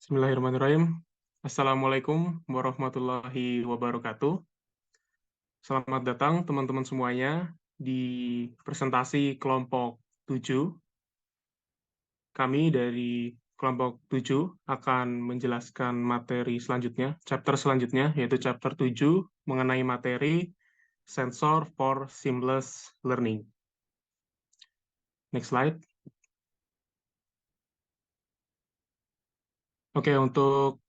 Bismillahirrahmanirrahim. Assalamualaikum warahmatullahi wabarakatuh. Selamat datang teman-teman semuanya di presentasi kelompok 7. Kami dari kelompok 7 akan menjelaskan materi selanjutnya, chapter selanjutnya, yaitu chapter 7 mengenai materi Sensor for Seamless Learning. Next slide. Oke, untuk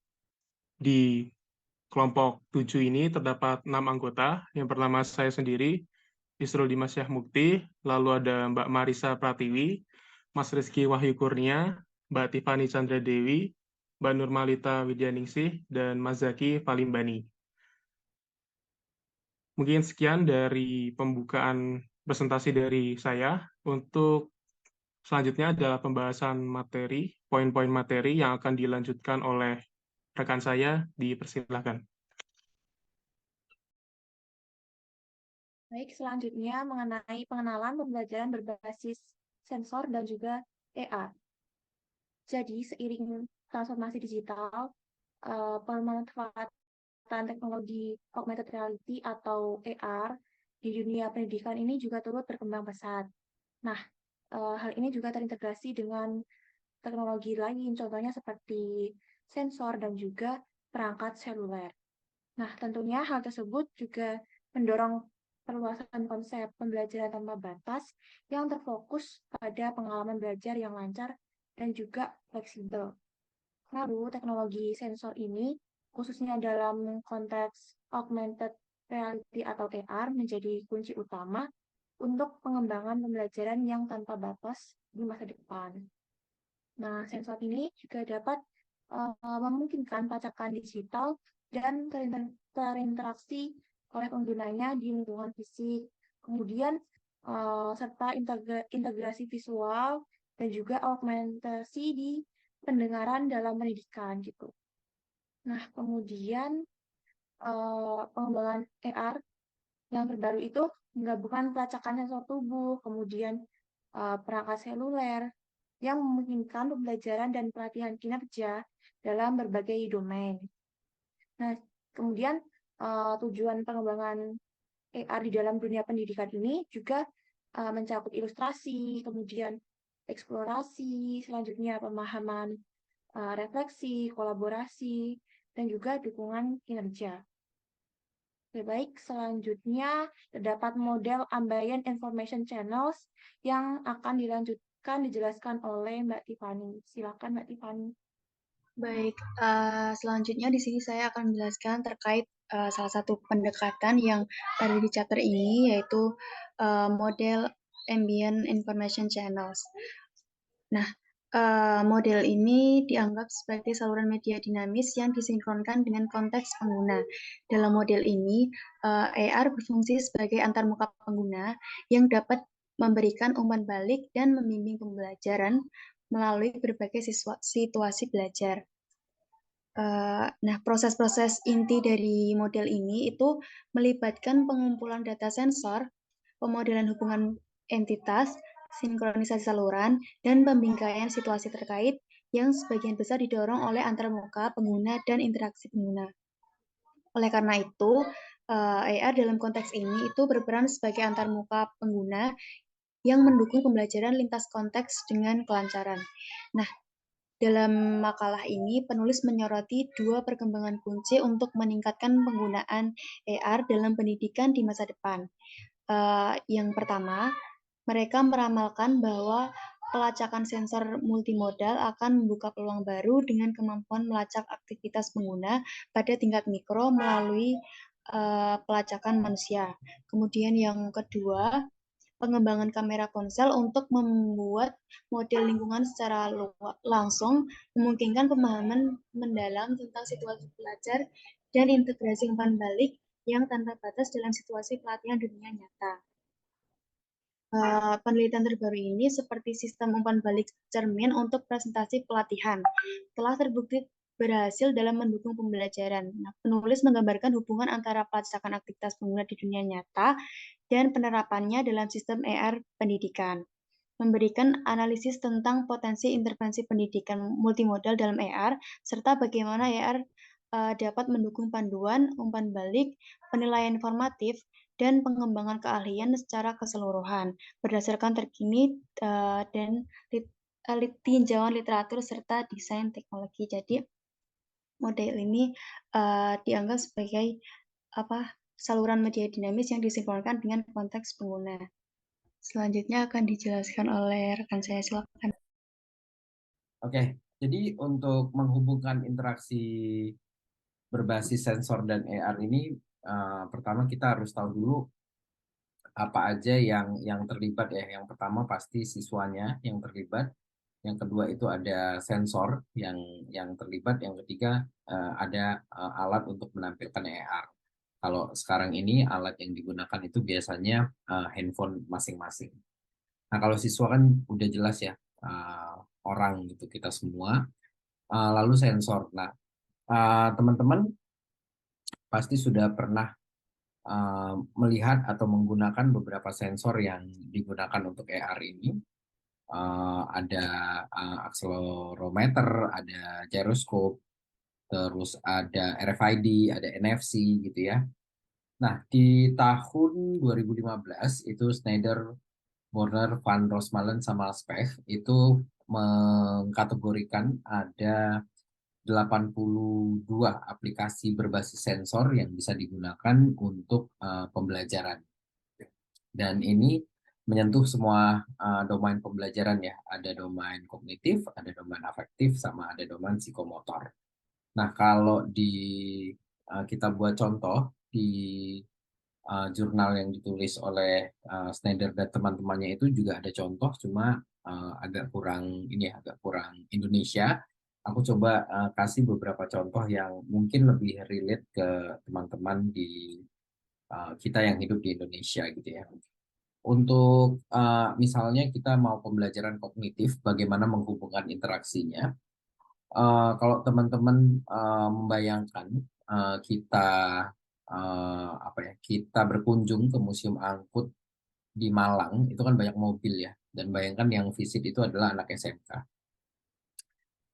di kelompok 7 ini terdapat 6 anggota. Yang pertama saya sendiri, Isrul Dimas Syah Mukti, lalu ada Mbak Marisa Pratiwi, Mas Rizky Wahyu Kurnia, Mbak Tiffany Chandra Dewi, Mbak Nurmalita Widyaningsih, dan Mas Zaki Palimbani. Mungkin sekian dari pembukaan presentasi dari saya. Untuk selanjutnya adalah pembahasan materi, poin-poin materi yang akan dilanjutkan oleh rekan saya. Dipersilakan. Baik, selanjutnya mengenai pengenalan pembelajaran berbasis sensor dan juga AR. Jadi, seiring transformasi digital, pemanfaatan teknologi augmented reality atau AR di dunia pendidikan ini juga turut berkembang pesat. Nah, hal ini juga terintegrasi dengan teknologi lain, contohnya seperti sensor dan juga perangkat seluler. Nah, tentunya hal tersebut juga mendorong perluasan konsep pembelajaran tanpa batas yang terfokus pada pengalaman belajar yang lancar dan juga fleksibel. Lalu, teknologi sensor ini, khususnya dalam konteks augmented reality atau AR, menjadi kunci utama untuk pengembangan pembelajaran yang tanpa batas di masa depan. Nah, sensor ini juga dapat memungkinkan pelacakan digital dan terinteraksi oleh penggunanya di lingkungan fisik. Kemudian, serta integrasi visual dan juga augmentasi di pendengaran dalam pendidikan gitu. Nah, kemudian pengembangan AR yang terbaru itu menggabungkan pelacakan sensor tubuh, kemudian perangkat seluler, yang memungkinkan pembelajaran dan pelatihan kinerja dalam berbagai domain. Nah, kemudian tujuan pengembangan AR di dalam dunia pendidikan ini juga mencakup ilustrasi, kemudian eksplorasi, selanjutnya pemahaman, refleksi, kolaborasi, dan juga dukungan kinerja. Baik, selanjutnya terdapat model Ambient Information Channels yang akan dijelaskan oleh Mbak Tiffany. Silakan Mbak Tiffany. Baik, selanjutnya di sini saya akan menjelaskan terkait salah satu pendekatan yang ada di chapter ini, yaitu model Ambient Information Channels. Nah, model ini dianggap sebagai saluran media dinamis yang disinkronkan dengan konteks pengguna. Dalam model ini, AR berfungsi sebagai antarmuka pengguna yang dapat memberikan umpan balik dan membimbing pembelajaran melalui berbagai situasi belajar. Nah, proses-proses inti dari model ini itu melibatkan pengumpulan data sensor, pemodelan hubungan entitas, sinkronisasi saluran, dan pembingkaian situasi terkait yang sebagian besar didorong oleh antarmuka pengguna dan interaksi pengguna. Oleh karena itu, AR dalam konteks ini itu berperan sebagai antarmuka pengguna yang mendukung pembelajaran lintas konteks dengan kelancaran. Nah, dalam makalah ini, penulis menyoroti dua perkembangan kunci untuk meningkatkan penggunaan AR dalam pendidikan di masa depan. Yang pertama, mereka meramalkan bahwa pelacakan sensor multimodal akan membuka peluang baru dengan kemampuan melacak aktivitas pengguna pada tingkat mikro melalui pelacakan manusia. Kemudian yang kedua, pengembangan kamera ponsel untuk membuat model lingkungan secara langsung memungkinkan pemahaman mendalam tentang situasi belajar dan integrasi umpan balik yang tanpa batas dalam situasi pelatihan dunia nyata. Penelitian terbaru ini seperti sistem umpan balik cermin untuk presentasi pelatihan telah terbukti berhasil dalam mendukung pembelajaran. Nah, penulis menggambarkan hubungan antara pelacakan aktivitas pengguna di dunia nyata dan penerapannya dalam sistem AR pendidikan. memberikan analisis tentang potensi intervensi pendidikan multimodal dalam AR, serta bagaimana AR dapat mendukung panduan, umpan balik, penilaian informatif, dan pengembangan keahlian secara keseluruhan, berdasarkan terkini dan tinjauan literatur serta desain teknologi. Jadi, model ini dianggap sebagai saluran media dinamis yang disinkronkan dengan konteks pengguna. Selanjutnya akan dijelaskan oleh rekan saya, silakan. Oke, jadi untuk menghubungkan interaksi berbasis sensor dan AR ini, pertama kita harus tahu dulu apa aja yang terlibat ya. Yang pertama pasti siswanya yang terlibat, yang kedua itu ada sensor yang terlibat, yang ketiga ada alat untuk menampilkan AR. Kalau sekarang ini alat yang digunakan itu biasanya handphone masing-masing. Nah, kalau siswa kan udah jelas ya, orang gitu kita semua. Lalu sensor. Nah, teman-teman pasti sudah pernah melihat atau menggunakan beberapa sensor yang digunakan untuk AR ini. Ada accelerometer, ada gyroscope, terus ada RFID, ada NFC gitu ya. Nah, di tahun 2015 itu Schneider, Borner, Van Rossmalen, sama Specht itu mengkategorikan ada 82 aplikasi berbasis sensor yang bisa digunakan untuk pembelajaran. Dan ini menyentuh semua domain pembelajaran ya. Ada domain kognitif, ada domain afektif, sama ada domain psikomotor. Nah, kalau kita buat contoh di jurnal yang ditulis oleh Schneider dan teman-temannya itu juga ada contoh, cuma agak kurang Indonesia. Aku coba kasih beberapa contoh yang mungkin lebih relate ke teman-teman di kita yang hidup di Indonesia gitu ya. Untuk misalnya kita mau pembelajaran kognitif, bagaimana menghubungkan interaksinya. Kalau teman-teman membayangkan kita kita berkunjung ke Museum Angkut di Malang, itu kan banyak mobil ya, dan bayangkan yang visit itu adalah anak SMK.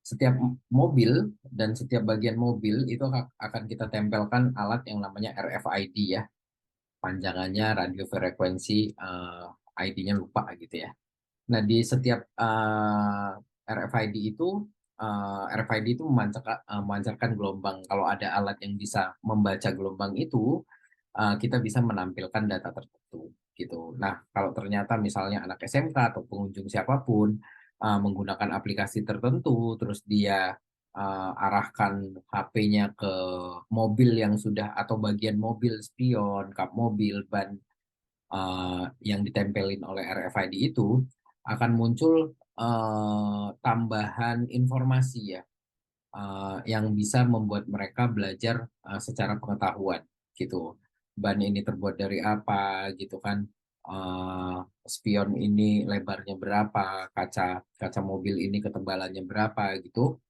Setiap mobil dan setiap bagian mobil itu akan kita tempelkan alat yang namanya RFID ya, panjangannya radio frekuensi, ID-nya lupa gitu ya. Nah, di setiap RFID itu memancarkan gelombang. Kalau ada alat yang bisa membaca gelombang itu, kita bisa menampilkan data tertentu gitu. Nah, kalau ternyata misalnya anak SMK atau pengunjung siapapun menggunakan aplikasi tertentu, terus dia arahkan HP-nya ke mobil yang sudah, atau bagian mobil, spion, kap mobil, ban yang ditempelin oleh RFID itu, akan muncul tambahan informasi ya, yang bisa membuat mereka belajar secara pengetahuan gitu. Ban ini terbuat dari apa gitu kan, spion ini lebarnya berapa, kaca mobil ini ketebalannya berapa gitu.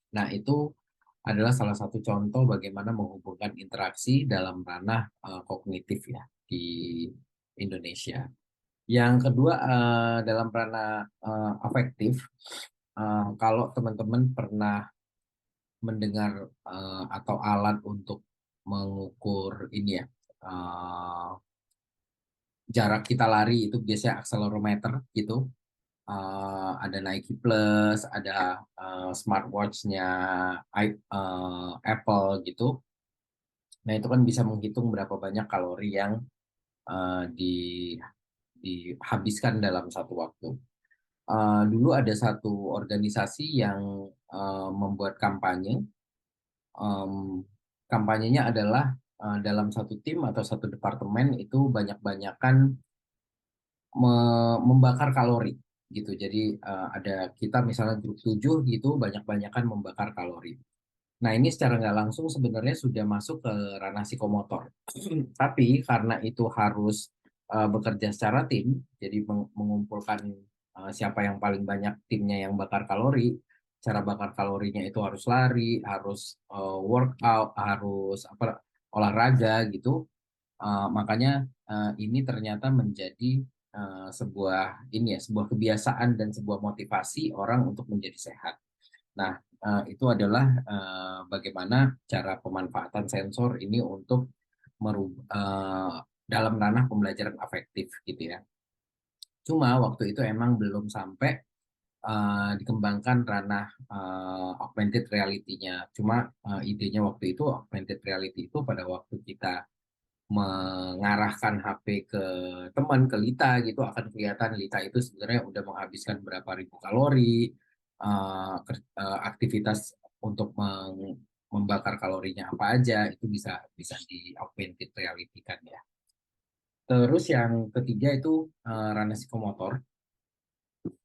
Nah, itu adalah salah satu contoh bagaimana menghubungkan interaksi dalam ranah kognitif ya di Indonesia. Yang kedua, dalam ranah afektif, kalau teman-teman pernah mendengar atau alat untuk mengukur ini ya, jarak kita lari, itu biasanya accelerometer gitu. Ada Nike Plus, ada smartwatch-nya Apple gitu. Nah, itu kan bisa menghitung berapa banyak kalori yang dihabiskan dalam satu waktu. Dulu ada satu organisasi yang membuat kampanye. Kampanyenya adalah dalam satu tim atau satu departemen itu banyak-banyakan membakar kalori gitu. Jadi ada kita misalnya grup 7 gitu, banyak-banyakan membakar kalori. Nah, ini secara nggak langsung sebenarnya sudah masuk ke ranah psikomotor. Tapi karena itu harus bekerja secara tim, jadi mengumpulkan siapa yang paling banyak timnya yang bakar kalori. Cara bakar kalorinya itu harus lari, harus workout, harus olahraga gitu. Makanya ini ternyata menjadi sebuah kebiasaan dan sebuah motivasi orang untuk menjadi sehat. Nah, itu adalah bagaimana cara pemanfaatan sensor ini untuk dalam ranah pembelajaran afektif gitu ya. Cuma waktu itu emang belum sampai dikembangkan ranah augmented reality-nya. Cuma idenya waktu itu augmented reality itu pada waktu kita mengarahkan HP ke teman, ke Lita gitu, akan kelihatan Lita itu sebenarnya udah menghabiskan berapa ribu kalori, aktivitas untuk membakar kalorinya apa aja, itu bisa di augmented reality kan ya. Terus yang ketiga itu ranah psikomotor.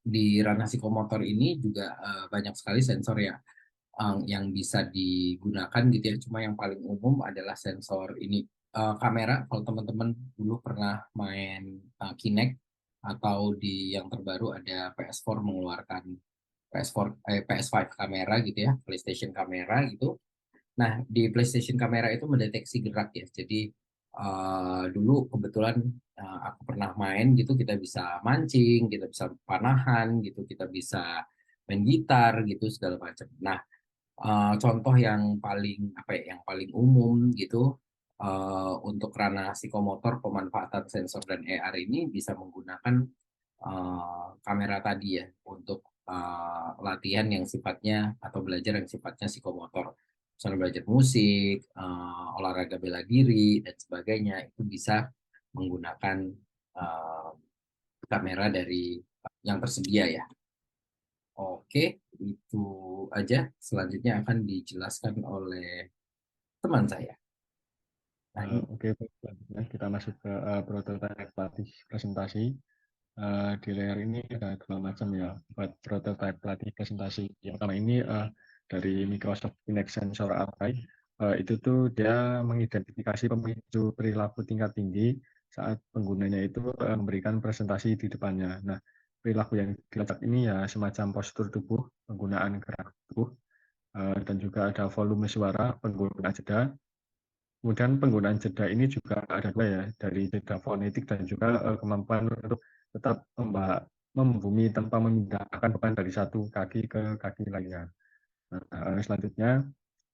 Di ranah psikomotor ini juga banyak sekali sensor ya yang bisa digunakan gitu ya. Cuma yang paling umum adalah sensor ini kamera. Kalau teman-teman dulu pernah main Kinect atau di yang terbaru ada PS4 mengeluarkan PS5 kamera gitu ya, PlayStation kamera gitu. Nah, di PlayStation kamera itu mendeteksi gerak ya. Jadi dulu kebetulan aku pernah main gitu, kita bisa mancing, kita bisa panahan gitu, kita bisa main gitar gitu segala macam. Nah, contoh yang paling yang paling umum gitu untuk ranah psikomotor pemanfaatan sensor dan AR ini bisa menggunakan kamera tadi ya untuk latihan yang sifatnya atau belajar yang sifatnya psikomotor. Misalnya belajar musik, olahraga bela diri dan sebagainya itu bisa menggunakan uh, kamera dari yang tersedia ya. Oke, itu aja. Selanjutnya akan dijelaskan oleh teman saya. Nah, Oke, selanjutnya kita masuk ke prototype pelatih presentasi. Di layar ini ada dua macam ya, buat prototype pelatih presentasi. Yang pertama ini dari Microsoft Kinect Sensor Array. Itu tuh dia mengidentifikasi pemicu perilaku tingkat tinggi saat penggunanya itu memberikan presentasi di depannya. Nah, perilaku yang dilacak ini ya semacam postur tubuh, penggunaan gerak tubuh, dan juga ada volume suara, penggunaan jeda. Kemudian penggunaan jeda ini juga ada dua ya, dari jeda fonetik dan juga kemampuan untuk tetap membumi tanpa memindahkan beban dari satu kaki ke kaki lainnya. Nah, selanjutnya,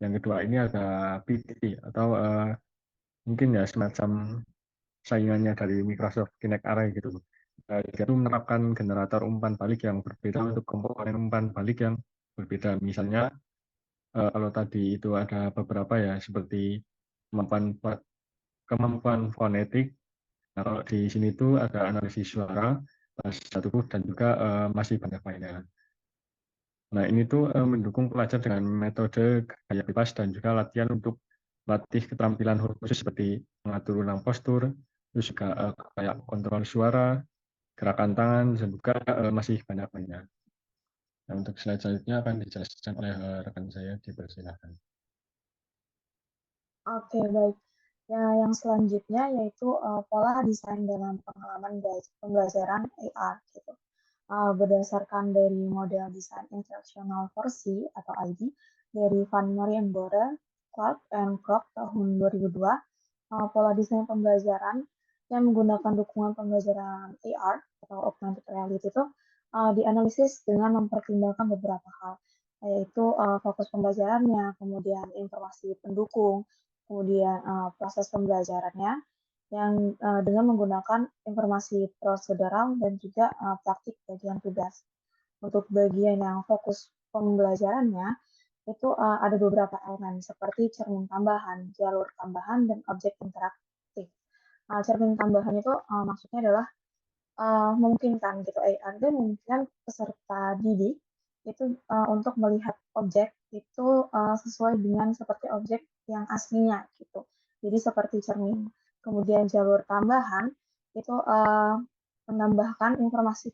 yang kedua ini ada PTT atau mungkin ya semacam saingannya dari Microsoft Kinect Array gitu. Dia itu menerapkan generator umpan balik yang berbeda untuk komponen umpan balik yang berbeda. Misalnya kalau tadi itu ada beberapa ya seperti kemampuan fonetik. Nah, kalau di sini tuh ada analisis suara, bahasa tubuh, dan juga masih banyak lainnya. Nah, ini tuh mendukung pelajar dengan metode gaya bebas dan juga latihan untuk latih keterampilan khusus seperti mengatur ulang postur, terus juga kayak kontrol suara, gerakan tangan, dan juga masih banyak lainnya. Nah, untuk slide selanjutnya akan dijelaskan oleh rekan saya, dipersilakan. Oke, baik. Ya, yang selanjutnya yaitu pola desain dalam pengalaman pembelajaran AR gitu. Berdasarkan dari model desain instructional versi atau ID dari Van Moriembore, Clark and Krok tahun 2002, pola desain pembelajaran yang menggunakan dukungan pembelajaran AR atau augmented reality itu dianalisis dengan mempertimbangkan beberapa hal, yaitu fokus pembelajarannya, kemudian informasi pendukung, kemudian proses pembelajarannya yang dengan menggunakan informasi prosedural dan juga praktik bagian tugas. Untuk bagian yang fokus pembelajarannya, itu ada beberapa elemen seperti cermin tambahan, jalur tambahan, dan objek interaktif. Cermin tambahan itu maksudnya adalah memungkinkan gitu AR dan memungkinkan peserta didik itu untuk melihat objek itu sesuai dengan seperti objek yang aslinya gitu. Jadi seperti cermin. Kemudian jalur tambahan itu menambahkan informasi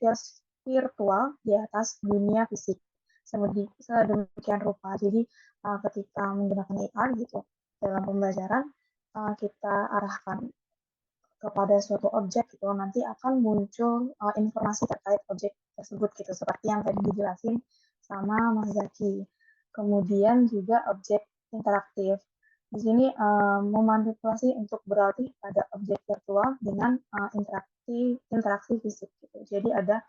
virtual di atas dunia fisik sedemikian rupa. Jadi ketika menggunakan AR gitu dalam pembelajaran kita arahkan kepada suatu objek gitu nanti akan muncul informasi terkait objek tersebut gitu seperti yang tadi dijelasin sama Mas Zaki. Kemudian juga objek interaktif. Di sini memanipulasi untuk berlatih pada objek virtual dengan interaktif seperti interaksi fisik gitu. Jadi ada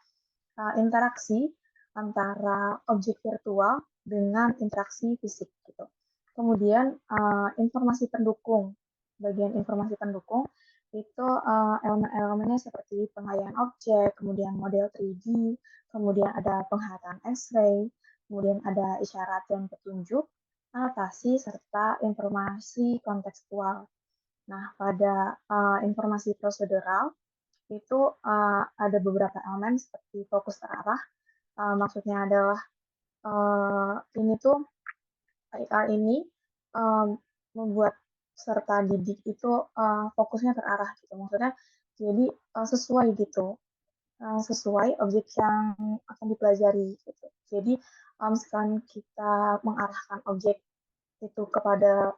interaksi antara objek virtual dengan interaksi fisik gitu. Kemudian informasi pendukung, bagian informasi pendukung itu elemen-elemennya seperti pengayaan objek, kemudian model 3D, kemudian ada penghayatan X-ray, kemudian ada isyarat dan petunjuk, anotasi, serta informasi kontekstual. Nah, pada informasi prosedural itu ada beberapa elemen seperti fokus terarah. Maksudnya adalah ini tuh AR ini membuat peserta didik itu fokusnya terarah gitu. Maksudnya jadi sesuai gitu, sesuai objek yang akan dipelajari gitu. Jadi misalkan kita mengarahkan objek itu kepada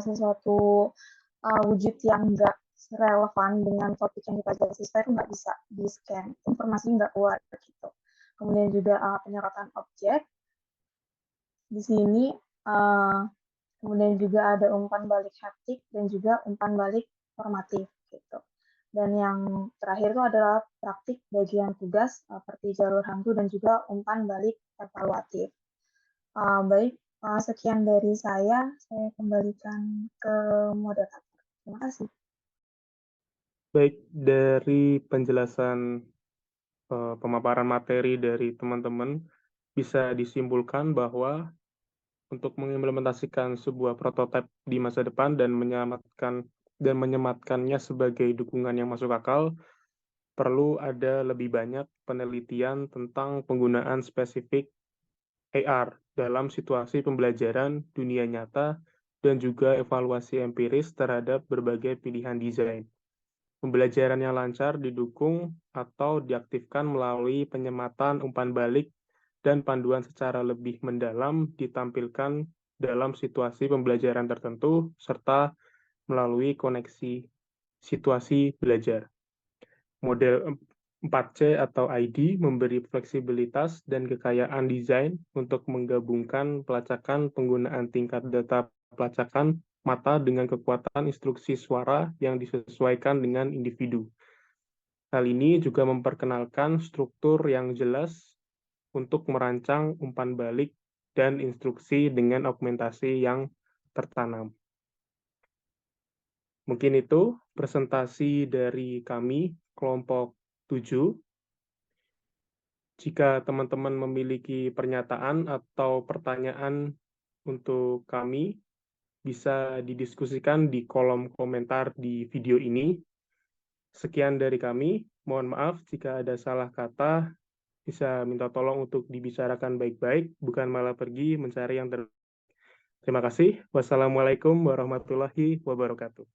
sesuatu wujud yang enggak relevan dengan topik yang dipelajari siswa itu nggak bisa di-scan, informasinya nggak keluar gitu. Kemudian juga penyorotan objek. Di sini kemudian juga ada umpan balik haptik dan juga umpan balik formatif gitu. Dan yang terakhir itu adalah praktik bagian tugas seperti jalur hantu dan juga umpan balik evaluatif. Baik, sekian dari saya kembalikan ke moderator. Terima kasih. Baik, dari penjelasan pemaparan materi dari teman-teman, bisa disimpulkan bahwa untuk mengimplementasikan sebuah prototipe di masa depan dan menyematkannya sebagai dukungan yang masuk akal, perlu ada lebih banyak penelitian tentang penggunaan spesifik AR dalam situasi pembelajaran dunia nyata dan juga evaluasi empiris terhadap berbagai pilihan desain. Pembelajaran yang lancar didukung atau diaktifkan melalui penyematan umpan balik dan panduan secara lebih mendalam ditampilkan dalam situasi pembelajaran tertentu serta melalui koneksi situasi belajar. Model 4C atau ID memberi fleksibilitas dan kekayaan desain untuk menggabungkan pelacakan penggunaan tingkat data pelacakan mata dengan kekuatan instruksi suara yang disesuaikan dengan individu. Hal ini juga memperkenalkan struktur yang jelas untuk merancang umpan balik dan instruksi dengan augmentasi yang tertanam. Mungkin itu presentasi dari kami, kelompok 7. Jika teman-teman memiliki pernyataan atau pertanyaan untuk kami, bisa didiskusikan di kolom komentar di video ini. Sekian dari kami, mohon maaf jika ada salah kata, bisa minta tolong untuk dibicarakan baik-baik, bukan malah pergi mencari yang terbaik. Terima kasih. Wassalamualaikum warahmatullahi wabarakatuh.